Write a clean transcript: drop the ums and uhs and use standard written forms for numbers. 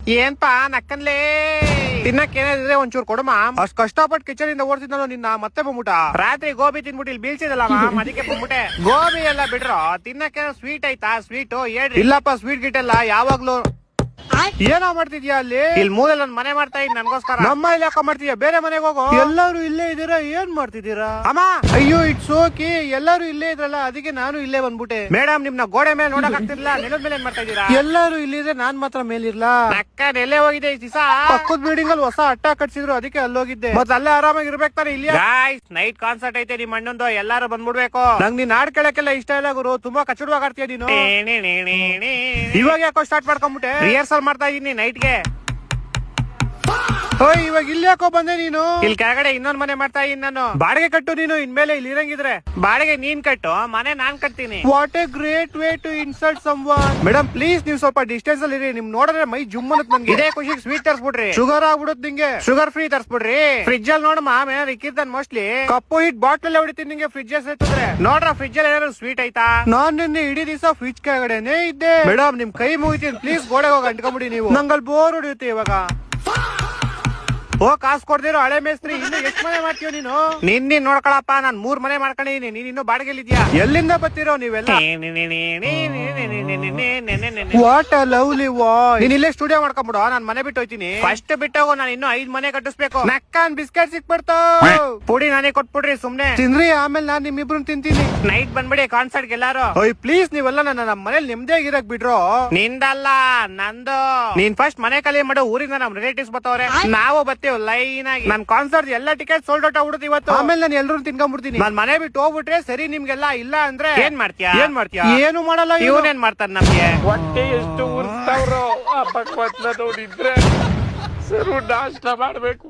ಏನ್ಪಾ ನಕ್ಕನ್ಲೇ ತಿನ್ನಕ್ ಏನಾದ್ರೆ ಒಂಚೂರು ಕೊಡಮ್ಮ. ಅಷ್ಟ್ ಕಷ್ಟಪಟ್ಟು ಕಿಚನ್ ಇಂದ ಓಡಿಸಿದ್ನೋ ನಿನ್ನ ಮತ್ತೆ ಬಂದ್ಬಿಟ್ಟ. ರಾತ್ರಿ ಗೋಬಿ ತಿನ್ಬಿಟ್ಟು ಇಲ್ಲಿ ಬೀಳ್ಸಿದಲ್ಲ ಅದಕ್ಕೆ ಬಂದ್ಬಿಟ್ಟೆ. ಗೋಬಿ ಎಲ್ಲ ಬಿಡ್ರೋ, ತಿನ್ನಕ್ಕೆ ಸ್ವೀಟ್ ಐತಾ? ಸ್ವೀಟ್ ಹೇಳ್ರಿ. ಇಲ್ಲಪ್ಪ ಸ್ವೀಟ್ ಗಿಟ್ ಎಲ್ಲ ಯಾವಾಗ್ಲೂ. ಏನೋ ಮಾಡ್ತಿದ್ಯಾ ಅಲ್ಲಿ? ಇಲ್ಲಿ ಮೂಲೆ ನನ್ ಮನೆ ಮಾಡ್ತಾ ಇದ್ ನನ್ಗೋಸ್ಕರ. ನಮ್ಮ ಇಲ್ಲಿ ಯಾಕ ಮಾಡ್ತಿದ್ಯಾ? ಬೇರೆ ಮನೆಗೆ ಹೋಗೋ. ಎಲ್ಲಾರು ಇಲ್ಲೇ ಇದೀರಾ, ಏನ್ ಮಾಡ್ತಿದ್ದೀರಾ? ಅಮ್ಮ ಅಯ್ಯೋ ಇಟ್ಸ್ ಓಕೆ, ಎಲ್ಲಾರು ಇಲ್ಲೇ ಇದ್ರಲ್ಲ ಅದಕ್ಕೆ ನಾನು ಇಲ್ಲೇ ಬಂದ್ಬಿಟ್ಟೆ. ಮೇಡಮ್ ನಿಮ್ನ ಗೋಡೆ ಮೇಲೆ ನೋಡಕ್ ಆಗ್ತಿರ್ಲಿಲ್ಲ, ನೆಲದ ಮೇಲೆ ಏನ್ ಮಾಡ್ತಾ ಇದೀರಾ? ಎಲ್ಲಾರು ಇಲ್ಲಿದ್ರೆ ನಾನ್ ಮಾತ್ರ ಮೇಲಿರ್ಲಾ? ಅಕ್ಕ ನೆಲೆ ಹೋಗಿದೆ ಈ ದಿವಸ. ಪಕ್ಕದ ಬಿಲ್ಡಿಂಗ್ ಅಲ್ಲಿ ಹೊಸ ಅಟ್ಟ ಕಟ್ಸಿದ್ರು, ಅದಕ್ಕೆ ಅಲ್ಲೋಗಿದ್ದೆ. ಮತ್ತೆ ಅಲ್ಲೇ ಆರಾಮಾಗಿ ಇರ್ಬೇಕು ತಾನೆ. ಇಲ್ಲಿ ನೈಟ್ ಕಾನ್ಸರ್ಟ್ ಐತೆ ನಿಮ್ ಅಣ್ಣಂದು, ಎಲ್ಲಾರು ಬಂದ್ಬಿಡ್ಬೇಕು. ನಂಗ್ ನೀನ್ ಹಾಡ್ ಕೇಳಕ್ಕೆಲ್ಲ ಇಷ್ಟ ಇಲ್ಲ ಗುರು, ತುಂಬಾ ಕಚ್ಚಡವಾಗಿ ಆಡ್ತೀಯ ನೀನು. ಇವಾಗ ಯಾಕೋ ಸ್ಟಾರ್ಟ್ ಮಾಡ್ಕೊಂಡ್ಬಿಟ್ಟೆ? ರಿಹರ್ಸಲ್ ಮಾಡ್ತಾ ಇದೀನಿ ನೈಟ್ಗೆ. ಇವಾಗ ಇಲ್ಲಿ ಯಾಕೋ ಬಂದೆ ನೀನು? ಇಲ್ಲಿ ಕೆಳಗಡೆ ಇನ್ನೊಂದ್ ಮನೆ ಮಾಡ್ತಾ ಇದೀನಿ ನಾನು. ಬಾಡಿಗೆ ಕಟ್ಟು ನೀನು, ಇನ್ಮೇಲೆ ಇಲ್ಲಿ ಇರಂಗಿದ್ರೆ. ಬಾಡಿಗೆ ನೀನ್ ಕಟ್ಟು, ಮನೆ ನಾನ್ ಕಟ್ತೀನಿ. What a great way to insult someone. Madam please ನೀವು ಸ್ವಲ್ಪ ಡಿಸ್ಟೆನ್ಸ್ ಅಲ್ಲಿ ಇರಿ. ನಿಮ್ ನೋಡಿದ್ರೆ ಮೈ ಜುಮ್ ಅನ್ನತ್ ನನ್ಗೆ. ಇದೇ ಖುಷಿಗೆ ಸ್ವೀಟ್ ತರ್ಸ್ಬಿಡ್ರಿ, ಶುಗರ್ ಆಗ್ಬಿಡುತ್ತೆ ನಿಂಗೆ. Sugar free ತರ್ಸ್ಬಿಡ್ರಿ. ಫ್ರಿಜ್ ಅಲ್ಲಿ ನೋಡಮ್ಮ ಏನಾದ್ರು ಇಕ್ಕಿರ್ತಾನೆ ಮೋಸ್ಟ್ಲಿ. ಕಪ್ಪು ಹಿಟ್ ಬಾಟ್ಲ್ ಹೊಡಿತೀನಿ ನಿಂಗೆ. ಫ್ರಿಜ್ ಎತ್ತಿದ್ರೆ ನೋಡ್ರ ಫ್ರಿಜ್ ಅಲ್ಲಿ ಏನಾದ್ರು ಸ್ವೀಟ್ ಐತಾ? ನಾನ್ ನಿನ್ನೆ ಇಡೀ ದಿವಸ ಫ್ರಿಜ್ ಕೆಳಗಡೆನೆ ಇದ್ದೆ. ಮೇಡಮ್ ನಿಮ್ ಕೈ ಮುಗಿತೀನಿ ಪ್ಲೀಸ್, ಗೋಡೆ ಹೋಗಿ ಅಂಟ್ಕೊಂಬಿಡಿ ನೀವು. ನಂಗಲ್ಲಿ ಬೋರ್ ಹೊಡಿಯುತ್ತೆ ಇವಾಗ. ಕಾಸು ಕೊಡ್ದಿರೋ ಹಳೆ ಮೇಸ್ತ್ರಿ, ಇನ್ನು ಎಷ್ಟು ಮನೆ ಮಾಡ್ತೀವ ನೀನು? ನಿನ್ನ ನೋಡ್ಕೊಳಪ್ಪ, ನಾನ್ 3 ಮನೆ ಮಾಡ್ಕೊಂಡಿದೀನಿ, ನೀನ್ ಇನ್ನು ಬಾಡಿಗೆಲಿದ್ಯಾ? ಎಲ್ಲಿಂದ ಬರ್ತಿರೋ ನೀವೆಲ್ಲ? What a lovely voice. ನೀನ್ ಇಲ್ಲೇ ಸ್ಟುಡಿಯೋ ಮಾಡ್ಕೊಂಡ್ಬಿಡು, ನಾನ್ ಮನೆ ಬಿಟ್ಟು ಹೋಯ್ತೀನಿ. ಫಸ್ಟ್ ಬಿಟ್ಟೋಗು, ನಾನು ಇನ್ನು 5 ಮನೆ ಕಟ್ಟಿಸ್ಬೇಕು. ನಕ್ಕನ್ ಬಿಸ್ಕೆಟ್ ಸಿಕ್ಬಿಡ್ತಾವ, ಪುಡಿ ನಾನೇ ಕೊಟ್ಬಿಡ್ರಿ ಸುಮ್ನೆ ತಿನ್ರಿ, ಆಮೇಲೆ ನಾನ್ ನಿಮ್ಮಿಬ್ರು ತಿಂತೀನಿ. ನೈಟ್ ಬಂದ್ಬಿಡಿ ಕಾನ್ಸರ್ಟ್ ಎಲ್ಲಾರು. ಪ್ಲೀಸ್ ನೀವೆಲ್ಲ ನನ್ನ ನಮ್ಮ ಮನೇಲಿ ನೆಮ್ಮದಿಯಾಗಿರಕ್ ಬಿಡ್ರೋ. ನಿಂದಲ್ಲ ನಂದು. ನೀನ್ ಫಸ್ಟ್ ಮನೆ ಖಾಲಿ ಮಾಡು, ಊರಿಂದ ನಮ್ ರಿಲೇಟಿವ್ಸ್ ಬತ್ತವ್ರೆ, ನಾವು ಬರ್ತೀವಿ ಲೈನ್ ಆಗಿ. ನನ್ ಕಾನ್ಸರ್ಟ್ ಎಲ್ಲ ಟಿಕೆಟ್ ಸೋಲ್ಡ್ ಔಟ್ ಆಗ್ಬಿಡುತ್ತೆ ಇವತ್ತು. ಆಮೇಲೆ ನಾನು ಎಲ್ಲರೂ ತಿನ್ಕೊಂಡ್ಬಿಡ್ತೀನಿ. ನಾನ್ ಮನೆ ಬಿಟ್ಟು ಹೋಗ್ಬಿಟ್ರೆ ಸರಿ ನಿಮ್ಗೆಲ್ಲ, ಇಲ್ಲ ಅಂದ್ರೆ ಏನ್ ಮಾಡ್ತೀಯಾ? ಏನು ಮಾಡಲ್ಲ. ಇವನೇನ್ ಮಾಡ್ತಾನೆ ನಮ್ಗೆ? ಹೊಟ್ಟೆ ಎಷ್ಟು ಉರ್ಸ್ತಾವ್ರೋ ಆ ಭಗವತ್ನ ನೋಡಿದ್ರೆ ಸರು ನಾಷ್ಟ ಮಾಡ್ಬೇಕು.